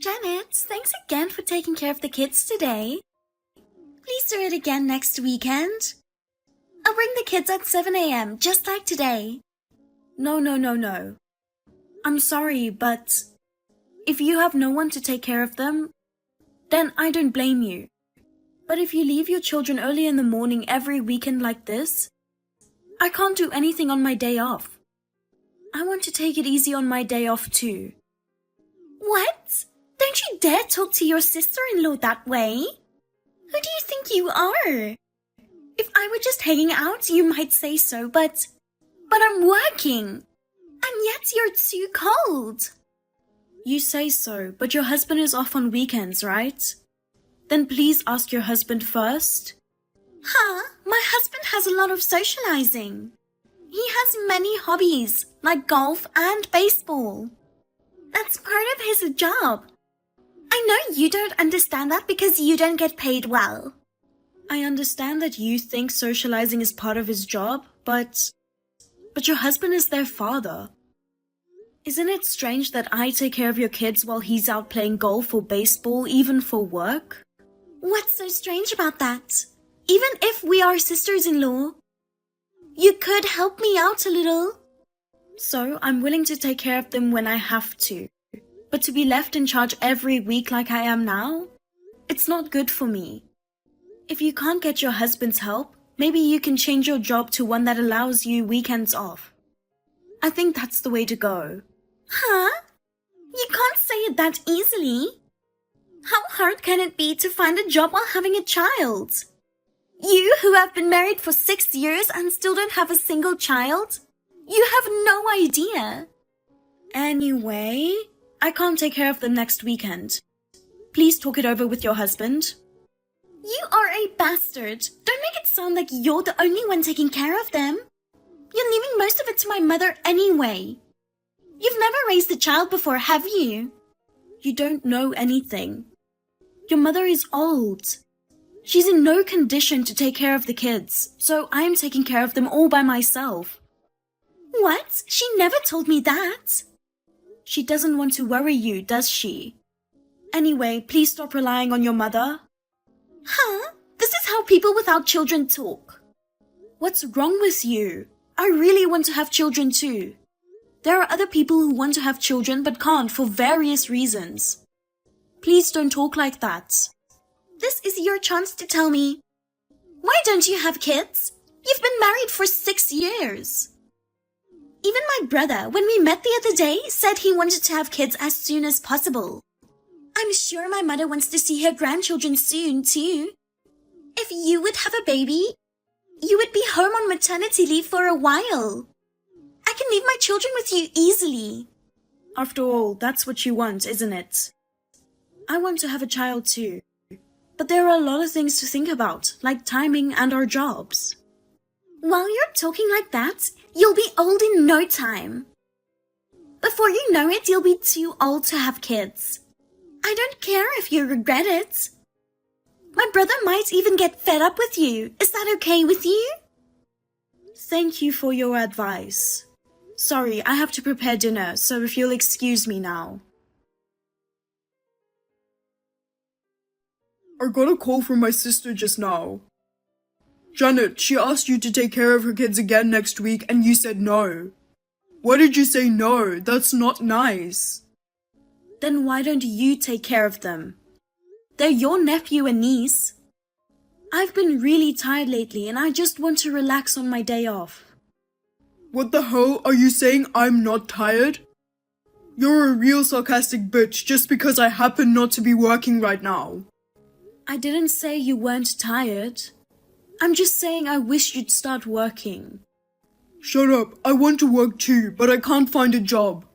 Janet, thanks again for taking care of the kids today. Please do it again next weekend. I'll bring the kids at 7 a.m., just like today. No. I'm sorry, but if you have no one to take care of them, then I don't blame you. But if you leave your children early in the morning every weekend like this, I can't do anything on my day off. I want to take it easy on my day off too. What? Don't you dare talk to your sister-in-law that way. Who do you think you are? If I were just hanging out, you might say so, but I'm working. And yet you're too cold. You say so, but your husband is off on weekends, right? Then please ask your husband first. Huh? My husband has a lot of socializing. He has many hobbies, like golf and baseball. That's part of his job. I know you don't understand that because you don't get paid well. I understand that you think socializing is part of his job, but your husband is their father. Isn't it strange that I take care of your kids while he's out playing golf or baseball, even for work? What's so strange about that? Even if we are sisters-in-law, you could help me out a little. So I'm willing to take care of them when I have to. But to be left in charge every week like I am now, it's not good for me. If you can't get your husband's help, maybe you can change your job to one that allows you weekends off. I think that's the way to go. Huh? You can't say it that easily. How hard can it be to find a job while having a child? You who have been married for 6 years and still don't have a single child? You have no idea. Anyway, I can't take care of them next weekend. Please talk it over with your husband. You are a bastard. Don't make it sound like you're the only one taking care of them. You're leaving most of it to my mother anyway. You've never raised a child before, have you? You don't know anything. Your mother is old. She's in no condition to take care of the kids, so I'm taking care of them all by myself. What? She never told me that. She doesn't want to worry you, does she? Anyway, please stop relying on your mother. Huh? This is how people without children talk. What's wrong with you? I really want to have children too. There are other people who want to have children but can't for various reasons. Please don't talk like that. This is your chance to tell me. Why don't you have kids? You've been married for 6 years. Even my brother, when we met the other day, said he wanted to have kids as soon as possible. I'm sure my mother wants to see her grandchildren soon, too. If you would have a baby, you would be home on maternity leave for a while. I can leave my children with you easily. After all, that's what you want, isn't it? I want to have a child too. But there are a lot of things to think about, like timing and our jobs. While you're talking like that, you'll be old in no time. Before you know it, you'll be too old to have kids. I don't care if you regret it. My brother might even get fed up with you. Is that okay with you? Thank you for your advice. Sorry, I have to prepare dinner, so if you'll excuse me now. I got a call from my sister just now. Janet, she asked you to take care of her kids again next week and you said no. Why did you say no? That's not nice. Then why don't you take care of them? They're your nephew and niece. I've been really tired lately and I just want to relax on my day off. What the hell? Are you saying I'm not tired? You're a real sarcastic bitch just because I happen not to be working right now. I didn't say you weren't tired. I'm just saying I wish you'd start working. Shut up. I want to work too, but I can't find a job.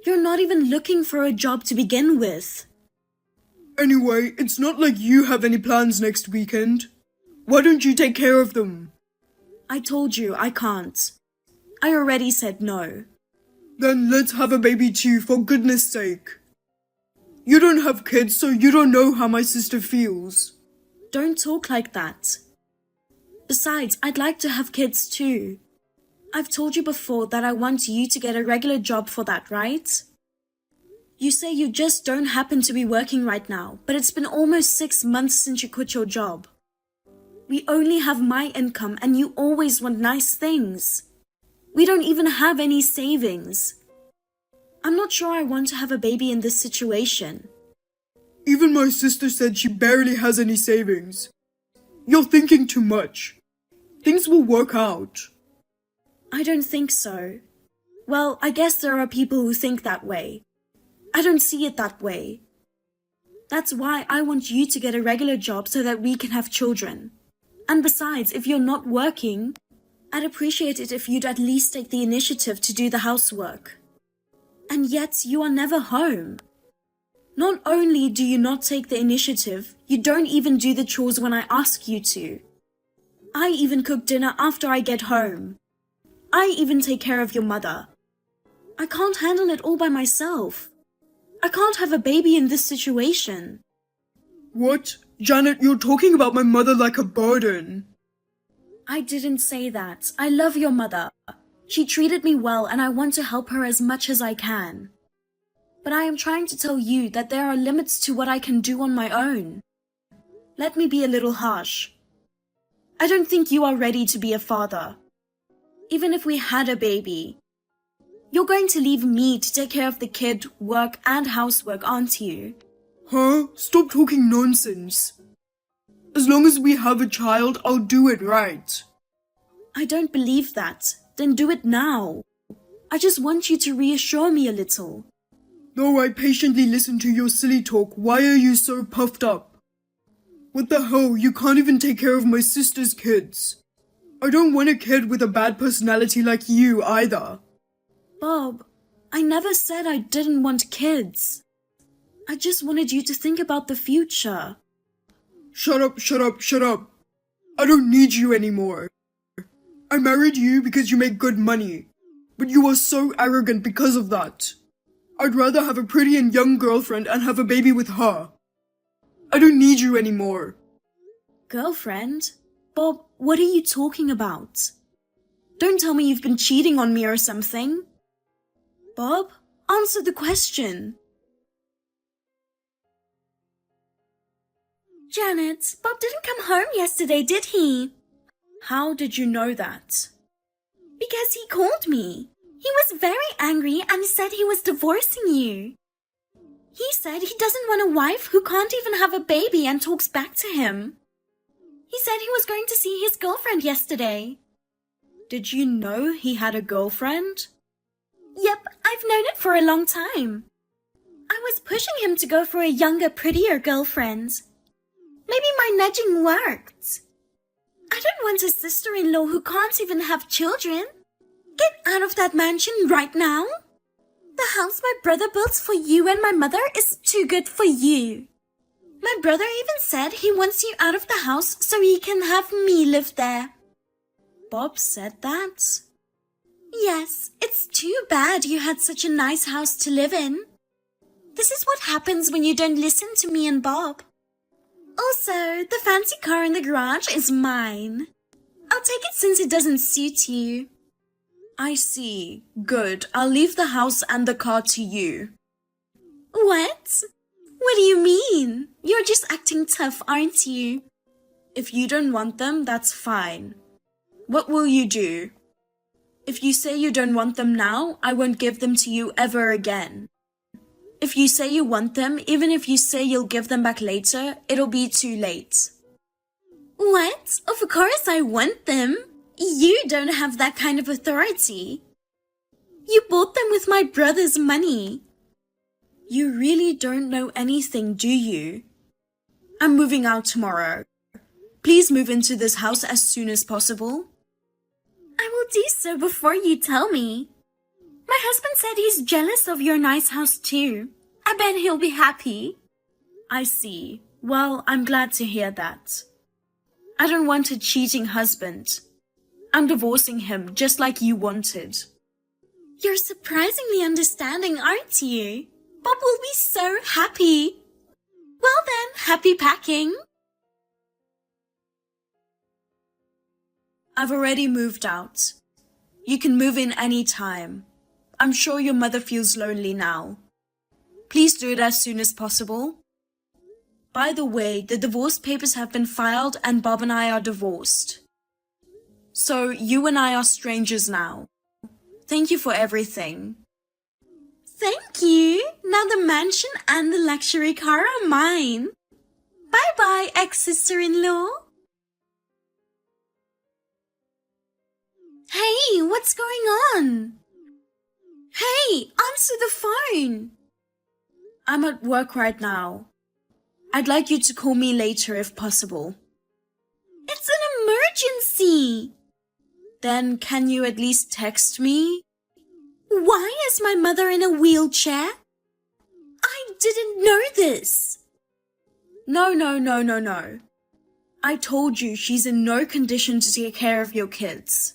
You're not even looking for a job to begin with. Anyway, it's not like you have any plans next weekend. Why don't you take care of them? I told you I can't. I already said no. Then let's have a baby too, for goodness sake. You don't have kids, so you don't know how my sister feels. Don't talk like that. Besides, I'd like to have kids too. I've told you before that I want you to get a regular job for that, right? You say you just don't happen to be working right now, but it's been almost 6 months since you quit your job. We only have my income and you always want nice things. We don't even have any savings. I'm not sure I want to have a baby in this situation. Even my sister said she barely has any savings. You're thinking too much. Things will work out. I don't think so. Well, I guess there are people who think that way. I don't see it that way. That's why I want you to get a regular job so that we can have children. And besides, if you're not working, I'd appreciate it if you'd at least take the initiative to do the housework. And yet, you are never home. Not only do you not take the initiative, you don't even do the chores when I ask you to. I even cook dinner after I get home. I even take care of your mother. I can't handle it all by myself. I can't have a baby in this situation. What? Janet, you're talking about my mother like a burden. I didn't say that. I love your mother. She treated me well and I want to help her as much as I can. But I am trying to tell you that there are limits to what I can do on my own. Let me be a little harsh. I don't think you are ready to be a father. Even if we had a baby. You're going to leave me to take care of the kid, work and housework, aren't you? Huh? Stop talking nonsense. As long as we have a child, I'll do it right. I don't believe that. Then do it now. I just want you to reassure me a little. No, I patiently listen to your silly talk. Why are you so puffed up? What the hell? You can't even take care of my sister's kids. I don't want a kid with a bad personality like you either. Bob, I never said I didn't want kids. I just wanted you to think about the future. Shut up, shut up, shut up. I don't need you anymore. I married you because you make good money. But you are so arrogant because of that. I'd rather have a pretty and young girlfriend and have a baby with her. I don't need you anymore. Girlfriend? Bob, what are you talking about? Don't tell me you've been cheating on me or something. Bob, answer the question. Janet, Bob didn't come home yesterday, did he? How did you know that? Because he called me. He was very angry and said he was divorcing you. He said he doesn't want a wife who can't even have a baby and talks back to him. He said he was going to see his girlfriend yesterday. Did you know he had a girlfriend? Yep, I've known it for a long time. I was pushing him to go for a younger, prettier girlfriend. Maybe my nudging worked. I don't want a sister-in-law who can't even have children. Get out of that mansion right now. The house my brother built for you and my mother is too good for you. My brother even said he wants you out of the house so he can have me live there. Bob said that? Yes, it's too bad you had such a nice house to live in. This is what happens when you don't listen to me and Bob. Also, the fancy car in the garage is mine. I'll take it since it doesn't suit you. I see. Good. I'll leave the house and the car to you. What? What do you mean? You're just acting tough, aren't you? If you don't want them, that's fine. What will you do? If you say you don't want them now, I won't give them to you ever again. If you say you want them, even if you say you'll give them back later, it'll be too late. What? Of course I want them. You don't have that kind of authority. You bought them with my brother's money. You really don't know anything, do you? I'm moving out tomorrow. Please move into this house as soon as possible. I will do so before you tell me. My husband said he's jealous of your nice house too. I bet he'll be happy. I see. Well, I'm glad to hear that. I don't want a cheating husband. I'm divorcing him just like you wanted. You're surprisingly understanding, aren't you? Bob will be so happy. Well then, happy packing. I've already moved out. You can move in any time. I'm sure your mother feels lonely now. Please do it as soon as possible. By the way, the divorce papers have been filed and Bob and I are divorced. So you and I are strangers now. Thank you for everything. Thank you. Now the mansion and the luxury car are mine. Bye-bye, ex-sister-in-law. Hey, what's going on? Hey, answer the phone. I'm at work right now. I'd like you to call me later if possible. It's an emergency. Then can you at least text me? Why is my mother in a wheelchair? I didn't know this. No. I told you she's in no condition to take care of your kids.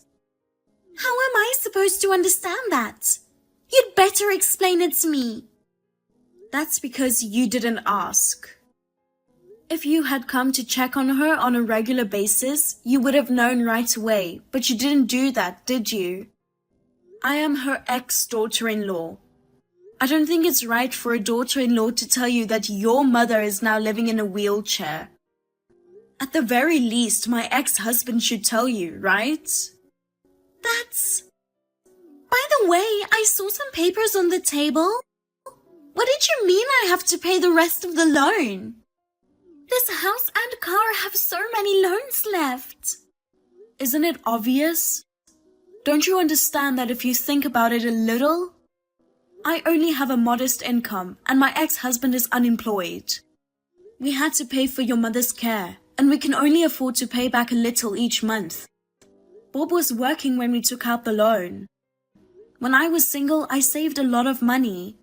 How am I supposed to understand that? You'd better explain it to me. That's because you didn't ask. If you had come to check on her on a regular basis, you would have known right away, but you didn't do that, did you? I am her ex-daughter-in-law. I don't think it's right for a daughter-in-law to tell you that your mother is now living in a wheelchair. At the very least, my ex-husband should tell you, right? That's... By the way, I saw some papers on the table. What did you mean I have to pay the rest of the loan? This house and car have so many loans left. Isn't it obvious? Don't you understand that if you think about it a little? I only have a modest income and my ex-husband is unemployed. We had to pay for your mother's care and we can only afford to pay back a little each month. Bob was working when we took out the loan. When I was single, I saved a lot of money.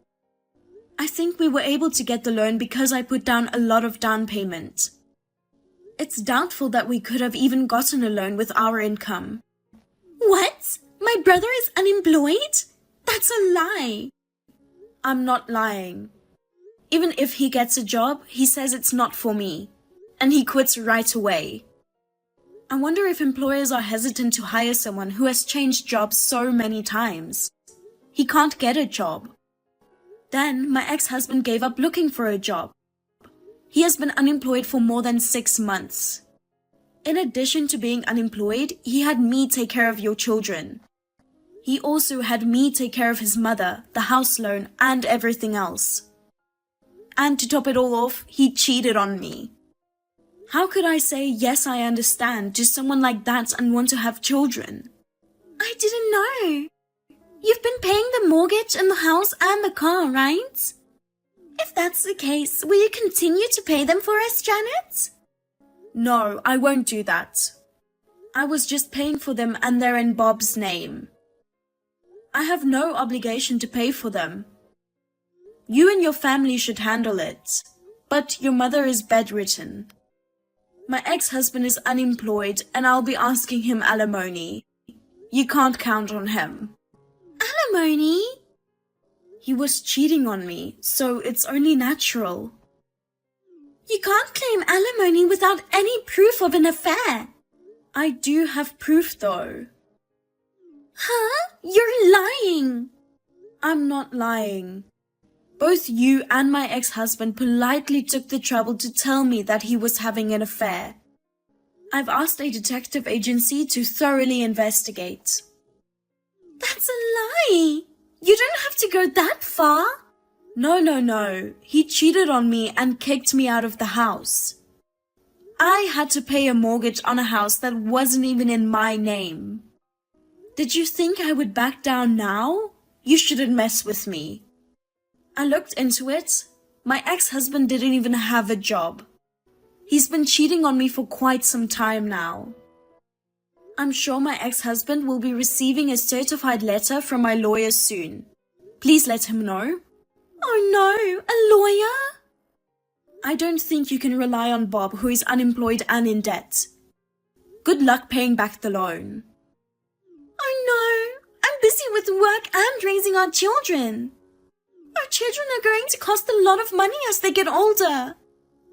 I think we were able to get the loan because I put down a lot of down payment. It's doubtful that we could have even gotten a loan with our income. What? My brother is unemployed? That's a lie. I'm not lying. Even if he gets a job, he says it's not for me. And he quits right away. I wonder if employers are hesitant to hire someone who has changed jobs so many times. He can't get a job. Then my ex-husband gave up looking for a job. He has been unemployed for more than 6 months. In addition to being unemployed, he had me take care of your children. He also had me take care of his mother, the house loan, and everything else. And to top it all off, he cheated on me. How could I say, yes, I understand, to someone like that and want to have children? I didn't know. You've been paying the mortgage and the house and the car, right? If that's the case, will you continue to pay them for us, Janet? No, I won't do that. I was just paying for them and they're in Bob's name. I have no obligation to pay for them. You and your family should handle it. But your mother is bedridden. My ex-husband is unemployed and I'll be asking him alimony. You can't count on him. Alimony? He was cheating on me, so it's only natural. You can't claim alimony without any proof of an affair. I do have proof though. Huh? You're lying. I'm not lying. Both you and my ex-husband politely took the trouble to tell me that he was having an affair. I've asked a detective agency to thoroughly investigate. That's a lie. You don't have to go that far. No. He cheated on me and kicked me out of the house. I had to pay a mortgage on a house that wasn't even in my name. Did you think I would back down now? You shouldn't mess with me. I looked into it. My ex-husband didn't even have a job. He's been cheating on me for quite some time now. I'm sure my ex-husband will be receiving a certified letter from my lawyer soon. Please let him know. Oh no, a lawyer? I don't think you can rely on Bob, who is unemployed and in debt. Good luck paying back the loan. Oh no, I'm busy with work and raising our children. Our children are going to cost a lot of money as they get older.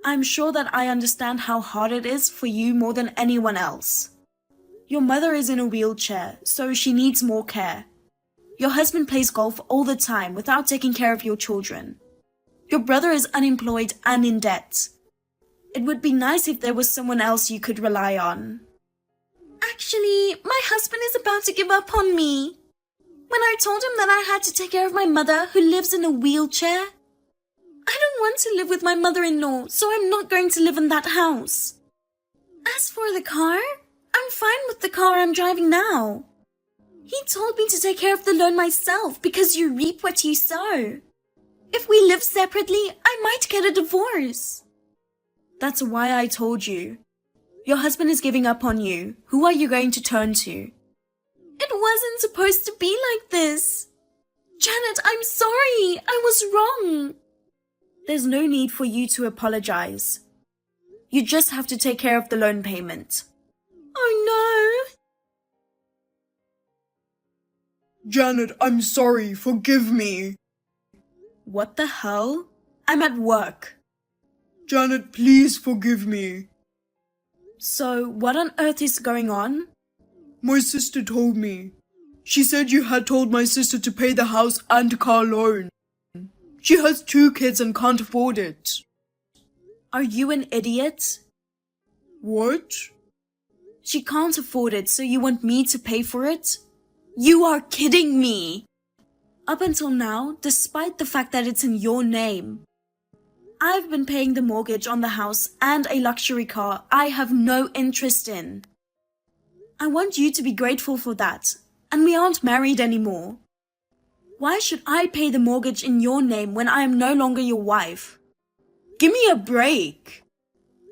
I'm sure that I understand how hard it is for you more than anyone else. Your mother is in a wheelchair, so she needs more care. Your husband plays golf all the time without taking care of your children. Your brother is unemployed and in debt. It would be nice if there was someone else you could rely on. Actually, my husband is about to give up on me. When I told him that I had to take care of my mother who lives in a wheelchair, I don't want to live with my mother-in-law, so I'm not going to live in that house. As for the car, I'm fine with the car I'm driving now. He told me to take care of the loan myself because you reap what you sow. If we live separately, I might get a divorce. That's why I told you. Your husband is giving up on you. Who are you going to turn to? It wasn't supposed to be like this. Janet, I'm sorry. I was wrong. There's no need for you to apologize. You just have to take care of the loan payment. Oh no. Janet, I'm sorry. Forgive me. What the hell? I'm at work. Janet, please forgive me. So, what on earth is going on? My sister told me. She said you had told my sister to pay the house and car loan. She has 2 kids and can't afford it. Are you an idiot? What? She can't afford it, so you want me to pay for it? You are kidding me! Up until now, despite the fact that it's in your name, I've been paying the mortgage on the house and a luxury car I have no interest in. I want you to be grateful for that, and we aren't married anymore. Why should I pay the mortgage in your name when I am no longer your wife? Give me a break!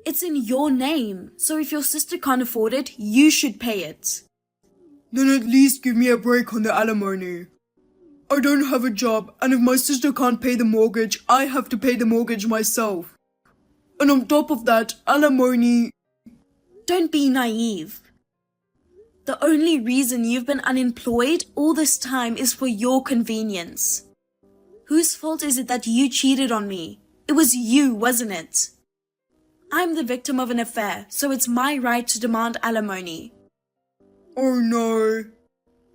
It's in your name, so if your sister can't afford it, you should pay it. Then at least give me a break on the alimony. I don't have a job, and if my sister can't pay the mortgage, I have to pay the mortgage myself. And on top of that, alimony... Don't be naive. The only reason you've been unemployed all this time is for your convenience. Whose fault is it that you cheated on me? It was you, wasn't it? I'm the victim of an affair, so it's my right to demand alimony. Oh no.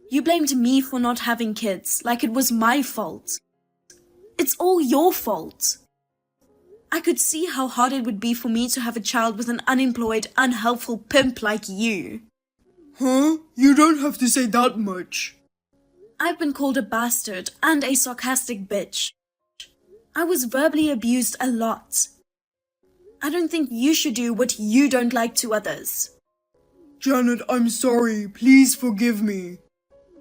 You blamed me for not having kids, like it was my fault. It's all your fault. I could see how hard it would be for me to have a child with an unemployed, unhelpful pimp like you. Huh? You don't have to say that much. I've been called a bastard and a sarcastic bitch. I was verbally abused a lot. I don't think you should do what you don't like to others. Janet, I'm sorry. Please forgive me.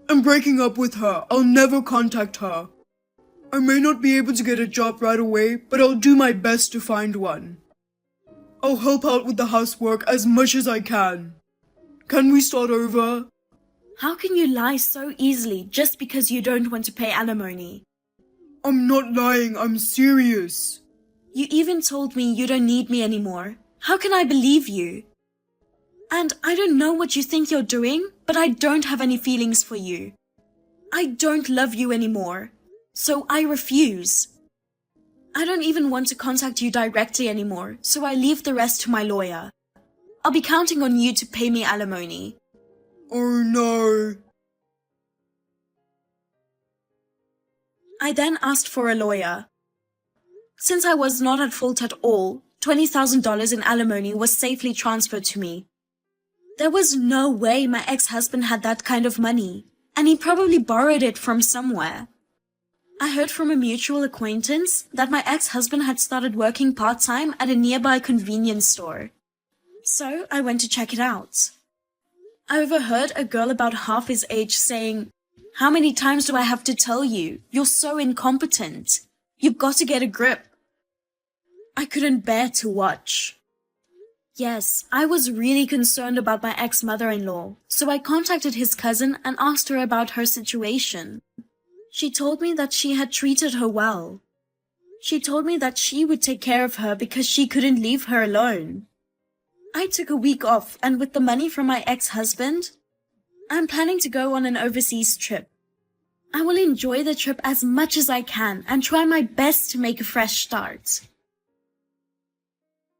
I'm breaking up with her. I'll never contact her. I may not be able to get a job right away, but I'll do my best to find one. I'll help out with the housework as much as I can. Can we start over? How can you lie so easily just because you don't want to pay alimony? I'm not lying. I'm serious. You even told me you don't need me anymore. How can I believe you? And I don't know what you think you're doing, but I don't have any feelings for you. I don't love you anymore, so I refuse. I don't even want to contact you directly anymore, so I leave the rest to my lawyer. I'll be counting on you to pay me alimony. Oh no. I then asked for a lawyer. Since I was not at fault at all, $20,000 in alimony was safely transferred to me. There was no way my ex-husband had that kind of money, and he probably borrowed it from somewhere. I heard from a mutual acquaintance that my ex-husband had started working part-time at a nearby convenience store. So I went to check it out. I overheard a girl about half his age saying, "How many times do I have to tell you? You're so incompetent. You've got to get a grip." I couldn't bear to watch. Yes, I was really concerned about my ex-mother-in-law, so I contacted his cousin and asked her about her situation. She told me that she had treated her well. She told me that she would take care of her because she couldn't leave her alone. I took a week off, and with the money from my ex-husband, I'm planning to go on an overseas trip. I will enjoy the trip as much as I can and try my best to make a fresh start.